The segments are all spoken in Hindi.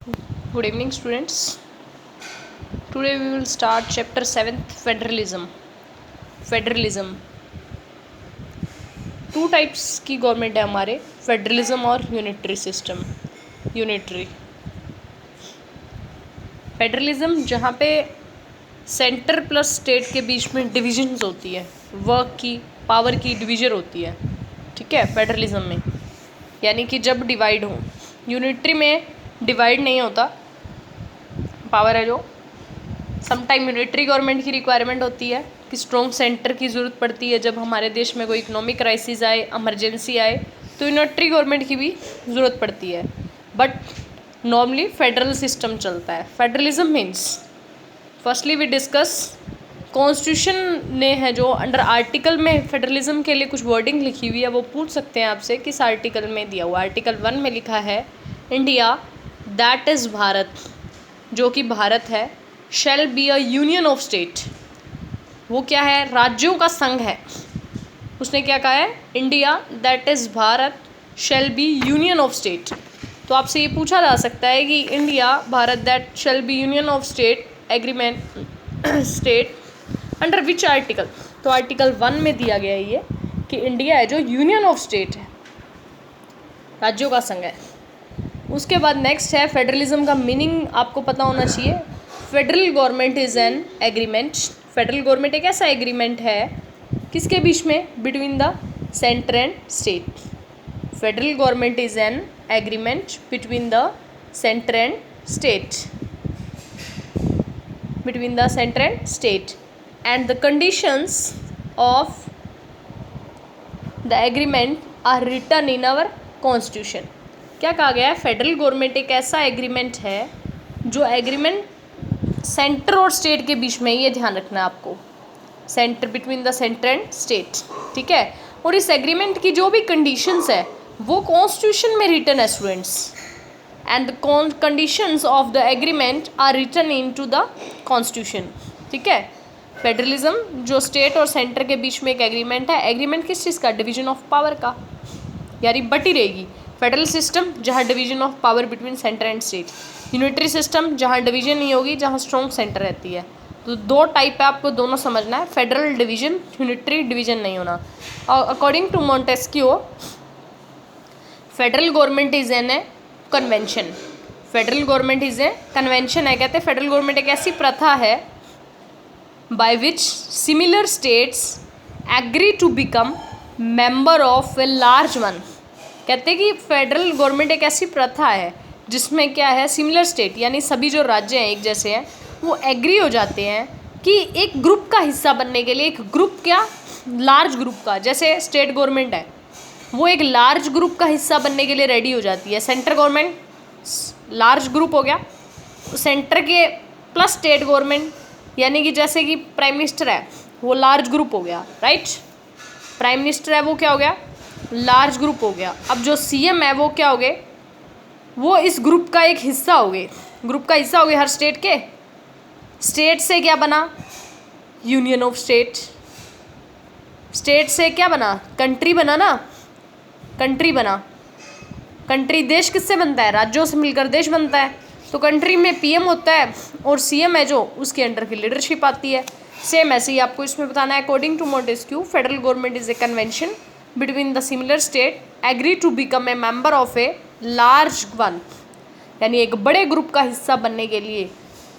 Good evening, students. Today we will start chapter 7th, Federalism. Federalism. Two types की गवर्नमेंट है हमारे, फेडरलिज्म और यूनिटरी सिस्टम. यूनिटरी फेडरलिज्म जहाँ पे सेंटर प्लस स्टेट के बीच में डिविजन्स होती है, वर्क की, पावर की डिवीजन होती है. ठीक है, फेडरलिज्म में यानी कि जब डिवाइड हो. यूनिटरी में डिवाइड नहीं होता, पावर है जो. समटाइम यूनिटरी गवर्नमेंट की रिक्वायरमेंट होती है कि स्ट्रॉन्ग सेंटर की ज़रूरत पड़ती है. जब हमारे देश में कोई इकोनॉमिक क्राइसिस आए, इमरजेंसी आए, तो यूनिटरी गवर्नमेंट की भी ज़रूरत पड़ती है. बट नॉर्मली फेडरल सिस्टम चलता है. Federalism means firstly we discuss constitution ने है जो अंडर आर्टिकल में फेडरलिज्म के लिए कुछ वर्डिंग लिखी हुई है, वो पूछ सकते हैं आपसे किस आर्टिकल में दिया हुआ. आर्टिकल 1 में लिखा है इंडिया दैट इज़ भारत, जो कि भारत है, shall be a union of state. वो क्या है? राज्यों का संघ है. उसने क्या कहा है? India that is Bharat shall be union of state. तो आपसे ये पूछा जा सकता है कि India Bharat that shall be union of state agreement state under which article. तो आर्टिकल 1 में दिया गया है ये कि इंडिया है जो यूनियन ऑफ स्टेट है, राज्यों का संघ है. उसके बाद नेक्स्ट है फेडरलिज्म का मीनिंग आपको पता होना चाहिए. Federal government is an agreement. Federal government एक ऐसा एग्रीमेंट है किसके बीच में? Between the centre and state. Federal government is an agreement between the centre and state. Between the centre and state and the conditions of the agreement are written in our constitution. क्या कहा गया है? फेडरल गवर्नमेंट एक ऐसा एग्रीमेंट है जो एग्रीमेंट सेंटर और स्टेट के बीच में, ये ध्यान रखना है आपको, centre between the centre and state. ठीक है, और इस एग्रीमेंट की जो भी कंडीशंस है वो कॉन्स्टिट्यूशन में रिटन है students. And the conditions of the agreement are written in to the constitution. ठीक है, फेडरलिज्म जो स्टेट और सेंटर के बीच में एक एग्रीमेंट है. एग्रीमेंट किस चीज़ का? डिवीजन ऑफ पावर का, यानी बटी रहेगी. फेडरल सिस्टम जहाँ division of power between centre and state. Unitary system जहाँ डिवीजन नहीं होगी, जहाँ स्ट्रॉन्ग सेंटर रहती है. तो दो टाइप है, आपको दोनों समझना है. फेडरल डिवीजन, यूनिटरी डिवीजन नहीं होना. और according to Montesquieu federal government is an a convention. Federal government is a convention है. कहते हैं फेडरल गवर्नमेंट एक ऐसी प्रथा है by which similar states agree to become member of a large one. कहते हैं कि फेडरल गवर्नमेंट एक ऐसी प्रथा है जिसमें क्या है, सिमिलर स्टेट यानी सभी जो राज्य हैं एक जैसे हैं, वो एग्री हो जाते हैं कि एक ग्रुप का हिस्सा बनने के लिए. एक ग्रुप क्या? लार्ज ग्रुप का. जैसे स्टेट गवर्नमेंट है, वो एक लार्ज ग्रुप का हिस्सा बनने के लिए रेडी हो जाती है. सेंट्रल गवर्नमेंट लार्ज ग्रुप हो गया, सेंटर के प्लस स्टेट गवर्नमेंट, यानी कि जैसे कि प्राइम मिनिस्टर है वो लार्ज ग्रुप हो गया, राइट. प्राइम मिनिस्टर है वो क्या हो गया? लार्ज ग्रुप हो गया. अब जो सीएम है वो क्या हो गए? वो इस ग्रुप का एक हिस्सा हो गए. ग्रुप का हिस्सा हो गए हर स्टेट के. स्टेट से क्या बना? Union of state. स्टेट से क्या बना? कंट्री बना ना. कंट्री बना. कंट्री देश किससे बनता है? राज्यों से मिलकर देश बनता है. तो कंट्री में पीएम होता है और सीएम है जो उसके अंडर की लीडरशिप आती है. सेम ऐसे ही आपको इसमें बताना है. According to Montesquieu federal government is a convention between the similar state agree to become a member of a large one. यानी एक बड़े ग्रुप का हिस्सा बनने के लिए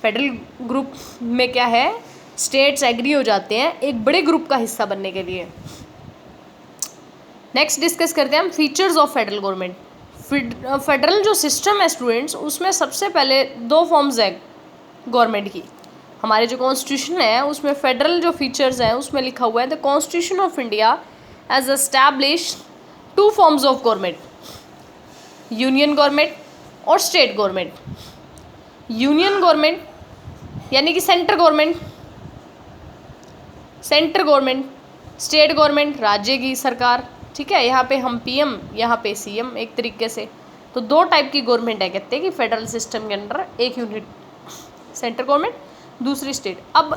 फेडरल ग्रुप में क्या है, स्टेट्स एग्री हो जाते हैं एक बड़े ग्रुप का हिस्सा बनने के लिए. नेक्स्ट डिस्कस करते हैं हम features of federal government. Federal जो सिस्टम है स्टूडेंट्स, उसमें सबसे पहले दो फॉर्म्स है गवर्नमेंट की. हमारे जो कॉन्स्टिट्यूशन है उसमें फेडरल जो फीचर्स हैं उसमें लिखा हुआ है the constitution of India as establish two forms of government, union government और स्टेट गवर्नमेंट. यूनियन गवर्नमेंट यानी कि centre government, centre government. State government राज्य की सरकार. ठीक है, यहाँ पे हम पीएम, यहाँ पे सीएम एक तरीके से. तो दो टाइप की गवर्नमेंट है कहते हैं कि फेडरल सिस्टम के अंदर. एक यूनिट सेंटर गवर्नमेंट, दूसरी स्टेट. अब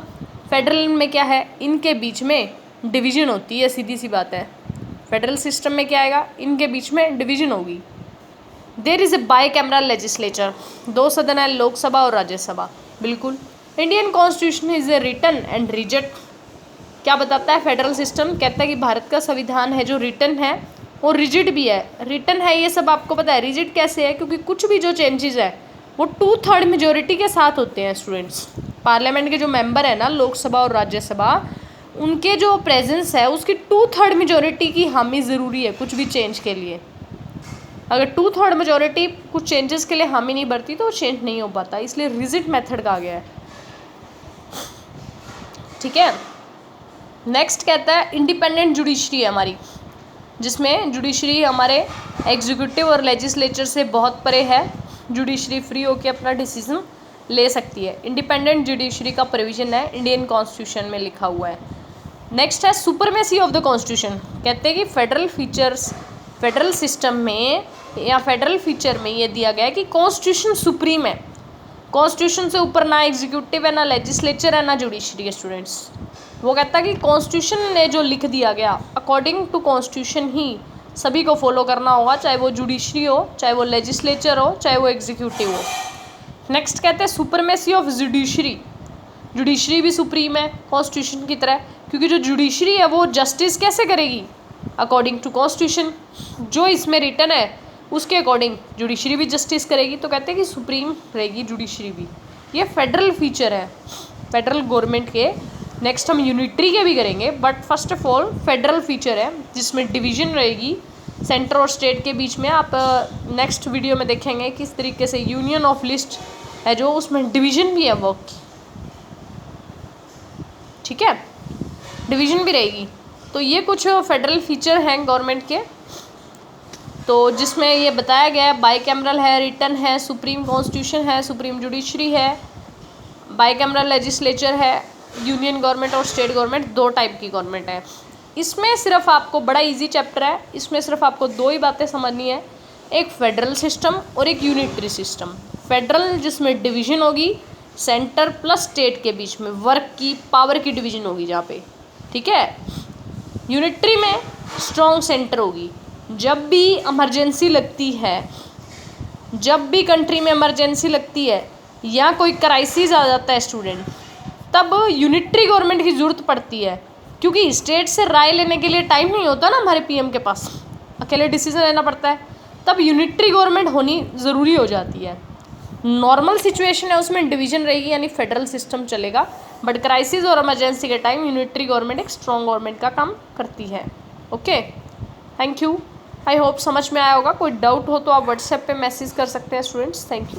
फेडरल में क्या है, इनके बीच में डिवीजन होती है, सीधी सी बात है. फेडरल सिस्टम में क्या आएगा, इनके बीच में डिवीजन होगी. There is a bicameral legislature, 2 सदन है, लोकसभा और राज्यसभा। बिल्कुल। Indian constitution is a written and rigid. क्या बताता है फेडरल सिस्टम? कहता है कि भारत का संविधान है जो रिटन है और रिजिड भी है। रिटन है ये सब आपको पता है, रिजिड कैसे है? क्योंकि कुछ भी जो चेंजेस है वो 2/3 मेजोरिटी के साथ होते हैं स्टूडेंट्स। पार्लियामेंट के जो मेंबर है ना, लोकसभा और राज्यसभा, उनके जो प्रेजेंस है उसकी 2/3 मेजोरिटी की हामी ज़रूरी है कुछ भी चेंज के लिए। अगर 2/3 मेजोरिटी कुछ चेंजेस के लिए हामी नहीं भरती तो चेंज नहीं हो पाता, इसलिए रिजिड मेथड कहा गया है। ठीक है। नेक्स्ट कहता है इंडिपेंडेंट जुडिशरी है हमारी, जिसमें जुडिशरी हमारे एग्जीक्यूटिव और लेजिस्लेचर से बहुत परे है। जुडिशरी फ्री होकर अपना डिसीजन ले सकती है। इंडिपेंडेंट जुडिशरी का प्रोविजन है इंडियन कॉन्स्टिट्यूशन में लिखा हुआ है। नेक्स्ट है सुपरमेसी ऑफ द कॉन्स्टिट्यूशन। कहते हैं कि फेडरल सिस्टम में या फेडरल फीचर में ये दिया गया है कि कॉन्स्टिट्यूशन सुप्रीम है। कॉन्स्टिट्यूशन से ऊपर ना एग्जीक्यूटिव है, ना लेजिस्लेचर है, ना जुडिशरी है स्टूडेंट्स। वो कहता है कि कॉन्स्टिट्यूशन ने जो लिख दिया गया अकॉर्डिंग टू कॉन्स्टिट्यूशन ही सभी को फॉलो करना होगा, चाहे वो जुडिशरी हो, चाहे वो लेजिस्लेचर हो, चाहे वो एग्जीक्यूटिव हो। नेक्स्ट कहते हैं सुपरमेसी ऑफ जुडिशरी। जुडिशरी भी सुप्रीम है कॉन्स्टिट्यूशन की तरह, क्योंकि जो जुडिशरी है वो जस्टिस कैसे करेगी? According to constitution. जो इसमें रिटन है उसके अकॉर्डिंग जुडिशरी भी जस्टिस करेगी, तो कहते हैं कि सुप्रीम रहेगी जुडिशरी भी। ये फेडरल फीचर है फेडरल गवर्नमेंट के। नेक्स्ट हम यूनिटरी के भी करेंगे, but first of all federal feature है जिसमें डिवीजन रहेगी सेंटर और स्टेट के बीच में। आप नेक्स्ट वीडियो में देखेंगे किस तरीके से यूनियन ऑफ लिस्ट है जो उसमें डिवीजन भी है वर्क की। ठीक है, डिवीजन भी रहेगी। तो ये कुछ फेडरल फीचर हैं गवर्नमेंट के, तो जिसमें ये बताया गया है बाई कैमरल है, रिटन है, सुप्रीम कॉन्स्टिट्यूशन है, सुप्रीम जुडिशरी है, बाई कैमरल लेजिस्लेचर है, यूनियन गवर्नमेंट और स्टेट गवर्नमेंट, 2 टाइप की गवर्नमेंट है। इसमें सिर्फ आपको बड़ा इजी चैप्टर है, इसमें सिर्फ आपको 2 ही बातें समझनी है, एक फेडरल सिस्टम और एक यूनिटरी सिस्टम। फेडरल जिसमें डिवीजन होगी सेंटर प्लस स्टेट के बीच में, वर्क की पावर की डिवीजन होगी जहाँ पे। ठीक है। यूनिटरी में स्ट्रॉन्ग सेंटर होगी। जब भी इमरजेंसी लगती है, जब भी कंट्री में इमरजेंसी लगती है या कोई क्राइसिस आ जाता है स्टूडेंट, तब यूनिटरी गवर्नमेंट की ज़रूरत पड़ती है, क्योंकि स्टेट से राय लेने के लिए टाइम नहीं होता ना हमारे पीएम के पास, अकेले डिसीजन लेना पड़ता है, तब यूनिटरी गवर्नमेंट होनी ज़रूरी हो जाती है। नॉर्मल सिचुएशन है उसमें डिवीजन रहेगी यानी फेडरल सिस्टम चलेगा, बट क्राइसिस और इमरजेंसी के टाइम यूनिटरी गवर्नमेंट एक स्ट्रॉन्ग गवर्नमेंट का काम करती है। Okay, thank you. I hope समझ में आया होगा। कोई डाउट हो तो आप व्हाट्सएप पे मैसेज कर सकते हैं स्टूडेंट्स। Thank you.